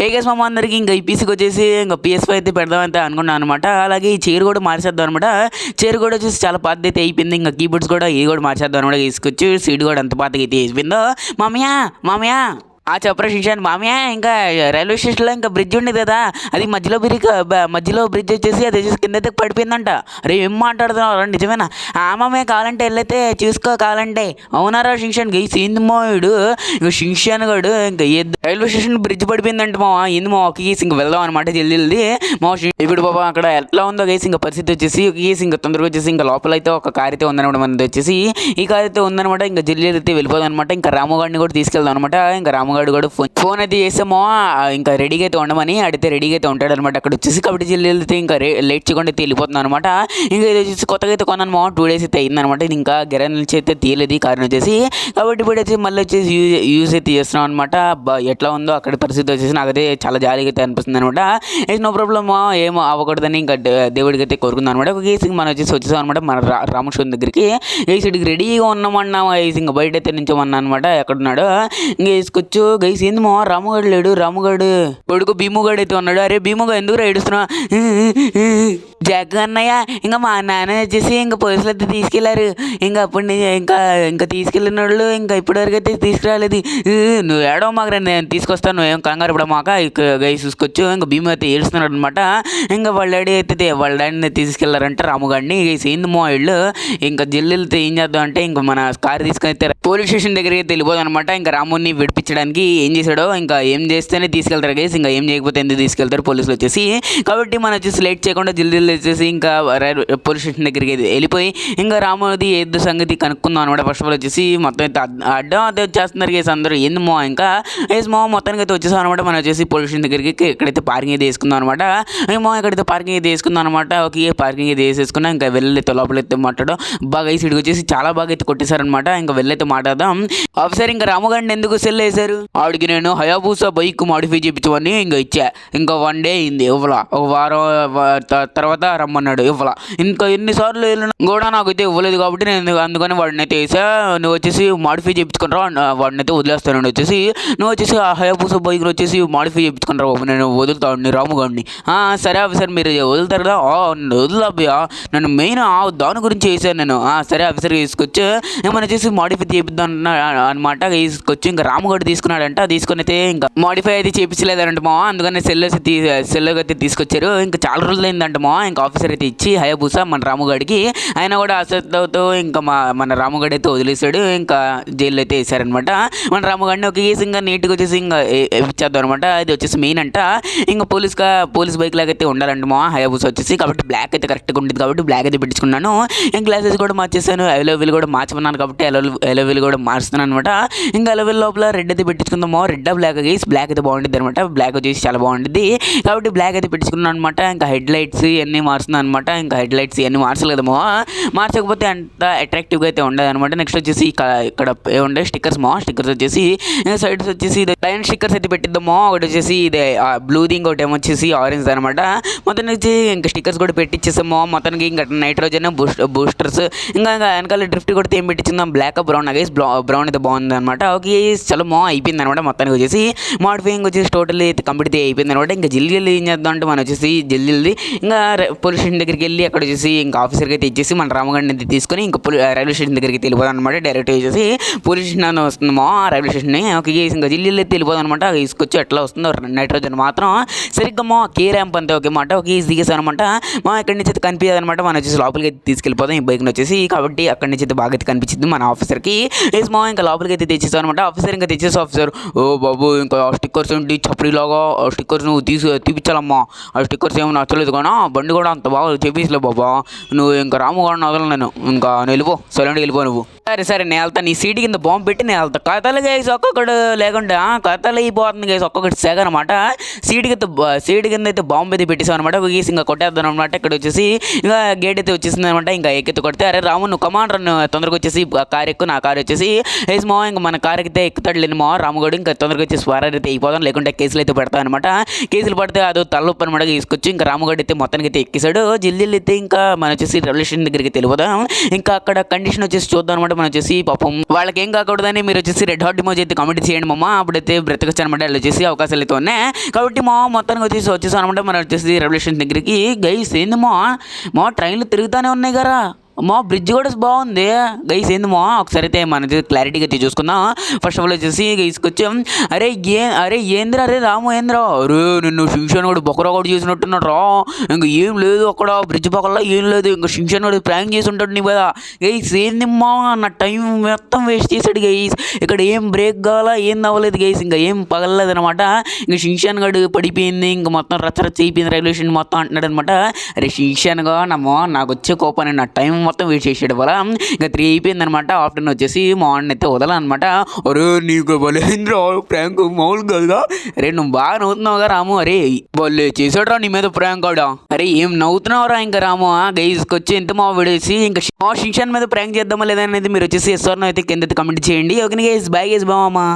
Hey guys మామ అందరికి ఇంకా ఈ పీసీకి వచ్చేసి ఇంకా PS5 అయితే పెడదామంటే అనుకున్నాను అనమాట. అలాగే ఈ చైర్ కూడా మార్చేద్దాం అనమాట. చైర్ కూడా వచ్చేసి చాలా పాత అయితే అయిపోయింది. ఇంకా కీబోర్డ్స్ కూడా ఇది కూడా మార్చేద్దాం అనమాట. తీసుకొచ్చి సీట్ కూడా అంత పాతగా అయితే అయిపోయిందో. మామయ్య మామయ్య చెప్పరా శిక్షాన్ మామయ్య, ఇంకా రైల్వే స్టేషన్లో ఇంకా బ్రిడ్జ్ ఉండేది కదా, అది మధ్యలో బ్రిడ్జ్ వచ్చేసి అది వచ్చేసి కింద అయితే పడిపోయిందంట. అరే ఏం మాట్లాడుతున్నావు, నిజమేనా? మామయ్య కావాలంటే వెళ్ళైతే చూసుకో కావాలంటే. అవునారా శిక్షాన్ గై సీంది మావాడు ఇంకా శిక్షాన్ గడు ఇంకా రైల్వే స్టేషన్ బ్రిడ్జ్ పడిపోయిందంట మావా. ఏంది మా గీసి ఇంక వెళ్దాం అనమాట జల్ది మా. ఇప్పుడు బాబా అక్కడ ఎట్లా ఉందో గైస్ ఇంకా పరిస్థితి వచ్చేసి గీసి ఇంకా తొందరగా వచ్చేసి ఇంకా లోపల అయితే ఒక కార్ అయితే ఉందనమాట. మనది వచ్చేసి ఈ కార్ అయితే ఉందనమాట. ఇంకా జల్లి అయితే వెళ్ళిపోదాం అనమాట. ఇంకా రాముగాడిని కూడా తీసుకెళ్దాం అనమాట. ఇంకా రాముగాడు కూడా ఫోన్ అయితే చేసామో ఇంకా రెడీగా అయితే ఉండమని అడిగితే రెడీగా అయితే ఉంటాడు అనమాట. అక్కడ వచ్చేసి కాబట్టి జల్లి వెళ్తే ఇంకా లేట్ చేయకుండా అయితే వెళ్ళిపోతున్నాను అనమాట. ఇంకా ఇది వచ్చేసి కొత్తగా అయితే కొన్నాను మా, 2 days అయితే అయిందనమాట. ఇది ఇంకా గెరాజ్ నుంచి అయితే తీయలేదు ఈ కారణం వచ్చేసి. కాబట్టి ఇప్పుడు వచ్చి మళ్ళీ వచ్చేసి యూజ్ అయితే చేస్తున్నాం అనమాట. ఎట్లా ఉందో అక్కడ పరిస్థితి వచ్చేసి నాకైతే చాలా జాలీగా అయితే అనిపిస్తుంది అనమాట. నో ప్రాబ్లమ్ ఏమో అవ్వకూడదని ఇంకా దేవుడికి అయితే కోరుకుందాం అనమాట. ఒక కేసు మనం వచ్చేసాం అనమాట మన రామకృష్ణ దగ్గరికి. గైస్ ఇడికి రెడీగా ఉన్నామన్నా గైస్ ఇంకా బయట అయితే నుంచోమన్నా అనమాట. ఎక్కడున్నాడు ఇంకా వేసుకొచ్చు గైస్. ఏంది మా రాముగాడు లేడు, రాముగాడు కొడుకు భీముగాడు అయితే ఉన్నాడు. అరే భీముగా ఎందుకు ఏడుస్తున్నావు? జగన్నయ్య ఇంకా మా నాన్న వచ్చేసి ఇంకా పోలీసులు అయితే తీసుకెళ్లారు. ఇంకా అప్పుడు ఇంకా తీసుకెళ్ళిన వాళ్ళు ఇంకా ఇప్పటివరకు అయితే తీసుకురాలేదు. నువ్వు ఏడవ మాకు నేను తీసుకొస్తాను, నువ్వేం కంగారు ఇప్పుడు మాక గైస్ చూసుకోవచ్చు. ఇంకా భీము అయితే ఏడుస్తున్నాడు అనమాట. ఇంకా వాళ్ళ డాడీని తీసుకెళ్లారంట రాముగాడిని. గైస్ ఏంది మా ఇళ్ళు ఇంకా జల్లులతో ఏం చేద్దాం అంటే ఇంకా మన కారు తీసుకొని అయితే పోలీస్ స్టేషన్ దగ్గరికి అయితే వెళ్ళిపోదు అనమాట. ఇంకా రాముని విడిపించడానికి ఏం చేశాడో ఇంకా ఏం చేస్తేనే తీసుకెళ్తారు గైస్, ఇంకా ఏం చేయకపోతే ఎందుకు తీసుకెళ్తారు పోలీసులు వచ్చేసి. కాబట్టి మనం వచ్చేసి లేట్ చేయకుండా జల్దీ వచ్చేసి ఇంకా పోలీస్ స్టేషన్ దగ్గరికి వెళ్ళిపోయి ఇంకా రాముది ఏదో సంగతి కనుక్కుందాం అనమాట. ఫస్ట్ ఆఫ్ ఆల్ వచ్చేసి మొత్తం అయితే అడ్డం అయితే వచ్చేస్తున్నారు గైస్ అందరూ. ఏంది మో ఇంకా మొత్తానికి అయితే వచ్చేసాం అనమాట. మనం వచ్చేసి పోలీస్ స్టేషన్ దగ్గరికి ఎక్కడైతే పార్కింగ్ అయితే వేసుకుందాం అనమాట. ఎక్కడైతే పార్కింగ్ అయితే వేసుకుందాం అనమాట. ఓకే పార్కింగ్ అయితే వేసేసుకున్నా ఇంకా వెళ్ళైతే లోపలైతే మాట్లాడడం బాగా గైస్ ఇడికి వచ్చేసి చాలా బాగా అయితే కొట్టేశారనమాట. ఇంకా వెళ్ళైతే మాట్లాడదాం. ఆఫీసర్ ఇంకా రాముగాడిని ఎందుకు సెల్ వేశారు? ఆడికి నేను హయాబూసా బైక్ మాడిఫై చేయించమని ఇంకా ఇచ్చా. ఇంకా 1 day అయింది ఇవ్వలా, ఒక వారం తర్వాత రమ్మన్నాడు ఇవ్వలా. ఇంకా ఎన్నిసార్లు వెళ్ళినా కూడా నాకైతే ఇవ్వలేదు. కాబట్టి నేను అందుకని వాడిని అయితే వేసా. నువ్వు వచ్చేసి మాడిఫై చేయించుకుని రా, వాడిని అయితే వదిలేస్తాను. వచ్చేసి నువ్వు వచ్చేసి ఆ హయాబూసా బైక్ వచ్చేసి మాడిఫై చేయించుకుని రా బాబు, నేను వదులుతాను రాముగాడిని. సరే ఆఫీసర్ మీరు వదులుతారు కదా? వదులబ్బా, నన్ను మెయిన్ దాని గురించి వేసాను నేను. సరే ఆఫీసర్ తీసుకొచ్చి ఏమైనా వచ్చేసి మాడిఫై చేపిద్దాం అనమాట. తీసుకొచ్చి ఇంకా రాముగాడు తీసుకున్నాడంట. తీసుకుని అయితే ఇంకా మాడిఫై అయితే చేయించలేదంట మా. అందుకని సెల్ అయితే తీసుకొచ్చారు. ఇంకా చాలా రోజులు అయిందంట మా. ఇంకా ఆఫీసర్ అయితే ఇచ్చి హయాబూసా మన రాముగాడికి. ఆయన కూడా అసలు ఇంకా మన రాముగాడి అయితే వదిలేసాడు. ఇంకా జైల్లో అయితే వేసారనమాట. మన రాముగాడిని ఒక కేసు ఇంకా నీట్గా వచ్చేసి ఇంకా ఇచ్చేద్దాం అనమాట. అది వచ్చేసి మెయిన్ అంట. ఇంకా పోలీస్ బైక్ లాగా అయితే ఉండాలంట మా హయాబూసా వచ్చేసి. కాబట్టి బ్లాక్ అయితే కరెక్ట్గా ఉంటుంది కాబట్టి బ్లాక్ అయితే పెట్టించుకున్నాను. ఇంకా గ్లాసెస్ కూడా మార్చేసాను. ఎలోవిల్ కూడా మార్చమన్నాను కాబట్టి ఎలోవిల్ కూడా మార్చుతున్నాను అనమాట. ఇంకా ఎలోవిల్ లోపల రెడ్ అయితే పెట్టించుకుందామో. రెడ్ బ్లాక్ గైస్, బ్లాక్ అయితే బాగుంటుంది అనమాట. బ్లాక్ వచ్చేసి చాలా బాగుంటుంది కాబట్టి బ్లాక్ అయితే పెట్టించుకున్నాను అనమాట. ఇంకా హెడ్ లైట్స్ ఇవన్నీ మారుస్తున్నాను అనమాట. ఇంకా హెడ్ లైట్స్ ఇవన్నీ మార్చలేదమో. మార్చకపోతే అంత అట్రాక్టివ్గా అయితే ఉండదు అనమాట. నెక్స్ట్ వచ్చేసి ఇక్కడ ఏముండే స్టిక్కర్స్ స్టిక్కర్స్ వచ్చేసి సైడ్స్ వచ్చేసి లైన్ స్టిక్కర్స్ అయితే పెట్టిద్దామో. ఒకటి వచ్చేసి ఇది బ్లూది, ఇంకోటి ఏమొచ్చేసి ఆరెంజ్ అనమాట. మొత్తం వచ్చి ఇంకా స్టిక్కర్స్ కూడా పెట్టించేసామో. మొత్తానికి ఇంకా నైట్రోజన్ బూస్టర్స్ ఇంకా వెనకాల డ్రిఫ్ట్ కూడా ఏం పెట్టించుందాం. బ్లాక్ బ్రౌన్ గైస్, బ్రౌన్ అయితే బాగుంది అనమాట. ఓకే చాలా అయిపోయింది అనమాట. మొత్తానికి వచ్చేసి మాడిఫైయింగ్ వచ్చేసి టోటల్ అయితే కంప్లీట్ అయిపోయింది అనమాట. ఇంకా జల్దీ ఏం చేద్దాం అంటే మనం వచ్చేసి జల్దీ ఇంకా పోలీస్ స్టేషన్ దగ్గరికి వెళ్ళి అక్కడ వచ్చేసి ఇంకా ఆఫీసర్కి అయితే ఇచ్చేసి మన రామగండిని అయితే తీసుకొని ఇంకా రైల్వే స్టేషన్ దగ్గరికి వెళ్ళిపోదాం అనమాట. డైరెక్ట్ వచ్చేసి పోలీస్ స్టేషన్ వస్తుందో రైల్వే స్టేషన్. ఓకే ఇంకా జల్దీ అయితే వెళ్ళిపోదాం అనమాట. తీసుకొచ్చి ఎట్లా వస్తుందో నైట్రోజన్ మాత్రం సరిగ్గా కే ర్యాంప్ అంతే ఓకే మాట. ఓకే దిగేసాను అనమాట. ఎక్కడి నుంచి అయితే కనిపించదు అనమాట. మనం వచ్చేసి లోపలికి అయితే తీసుకెళ్ళిపోదాం ఈ బైక్ని వచ్చేసి. కాబట్టి అక్కడి నుంచి అయితే బాగా అయితే కనిపించింది మన ఆఫీసర్కి. ఇంకా లోపలికి అయితే తెచ్చేసాం అనమాట. ఆఫీసర్ ఇంకా తెచ్చేసి ఆఫీసర్ ఓ బాబు ఇంకా ఆ స్టిక్కర్స్ ఏంటి చప్పడిలాగా ఆ స్టిక్కర్స్ నువ్వు తీపిచ్చాలమ్మా. ఆ స్టిక్కర్స్ ఏమో నచ్చలేదు కానీ బండి కూడా అంత బాగా చేపించలే బాబా. నువ్వు ఇంకా రాముగాడిని వదలను నేను. ఇంకా వెళ్ళిపో, సైలెంట్గా వెళ్ళిపో నువ్వు. సరే నేను వెళ్తాను. నీ సీటు కింద బాంబు పెట్టి నేను వెళ్తాను. కథలు గేసి ఒక్కొక్కడు లేకుండా కథలు అయిపోతుంది గేసి ఒక్కొక్కటి సెగ అనమాట. సీటు కింద అయితే బాంబు అయితే పెట్టేసాం అనమాట. గీసి ఇంకా కొట్టేద్దాం అనమాట. ఇక్కడ వచ్చేసి ఇంకా గేట్ అయితే వచ్చేసింది అనమాట. ఇంకా ఎక్కితే కొడితే అరే రాము నువ్వు కమాండ్ రన్ తొందరగా వచ్చేసి కారు ఎక్కువ. నా కారు వచ్చేసి వేసి మా ఇంకా మన కారు అయితే ఎక్కుతాడు లేని మా రాముగాడు. ఇంకా తొందరగా వచ్చేసి స్వారీ అయితే అయిపోదాం, లేకుంటే కేసులు అయితే పెడతాను అనమాట. కేసులు పడితే అదో తలనొప్పి అనమాట. తీసుకొచ్చి ఇంకా రాముగాడు అయితే మొత్తానికి అయితే ఎక్కిసాడు. జల్దీ అయితే ఇంకా మన వచ్చేసి రైల్వే స్టేషన్ దగ్గరికి తెలిపోదాం. ఇంకా అక్కడ కండిషన్ వచ్చేసి చూద్దాం అనమాట. మనం వచ్చేసి పాపం వాళ్ళకి ఏం కాకూడదని మీరు వచ్చేసి రెడ్ హాట్ ఇమోజీ అయితే కామెంట్ చేయండి మామ, అప్పుడైతే బ్రతకొచ్చు అనమాట. వాళ్ళు వచ్చేసి అవకాశాలు అయితే ఉన్నాయి కాబట్టి మా మొత్తానికి వచ్చేసాం అనమాట. మనం వచ్చేసి రెవల్యూషన్ దగ్గరికి. గైస్ ఏంది మా ట్రైన్లు తిరుగుతూనే ఉన్నాయి కదా, మా బ్రిడ్జ్ కూడా బాగుంది గైస్. ఏందమ్మా ఒకసారి అయితే మన క్లారిటీగా అయితే చూసుకుందాం. ఫస్ట్ ఆఫ్ ఆల్ వచ్చేసి గైస్కి వచ్చాం. అరే ఏంద్రా అరే రాము ఏంద్రా, అరే నిన్ను షింషన్ కూడా బొక్కరా కూడా చేసినట్టున్నాడు రా. ఇంకా ఏం లేదు అక్కడ బ్రిడ్జ్ పక్కల ఏం లేదు, ఇంకా షింషన్ కూడా ప్రాంక్ చేసి ఉంటాడు నీ కదా. గైస్ ఏందిమ్మా నా టైం మొత్తం వేస్ట్ చేశాడు గైస్. ఇక్కడ ఏం బ్రేక్ కావాలా ఏం అవ్వలేదు గైస్, ఇంకా ఏం పగలలేదు అనమాట. ఇంకా షింషన్ గడు పడిపోయింది, ఇంకా మొత్తం రచ్చరచ్చ అయిపోయింది రెవల్యూషన్ మొత్తం అంటున్నాడు అనమాట. అరే షింషన్గా నాకు వచ్చే కోపాన్ని నా టైం మొత్తం వెయిట్ చేసేయడం వల్ల ఇంకా 3 అయిపోయింది అనమాట. ఆఫ్టర్నూన్ వచ్చేసి మార్నింగ్ అయితే వదలనమాట. అరే నీకు బలేంద్ర ప్రాంక్ మామూలు కదుగా, అరే నువ్వు బాగా నవ్వుతున్నావుగా రాము, అరే వాళ్ళు చేసాడు రా నీ మీద ప్రాంక్ కూడా, అరే ఏం నవ్వుతున్నావురా ఇంకా రాము. గైస్కి వచ్చి ఎంత మా విడేసి ఇంకా షింషన్ మీద ప్రాంక్ చేద్దామా లేదనేది మీరు వచ్చేసి ఎస్ఆర్నో అయితే కింద కమెంట్ చేయండి. ఓకే గైస్, బై గైస్, బామా.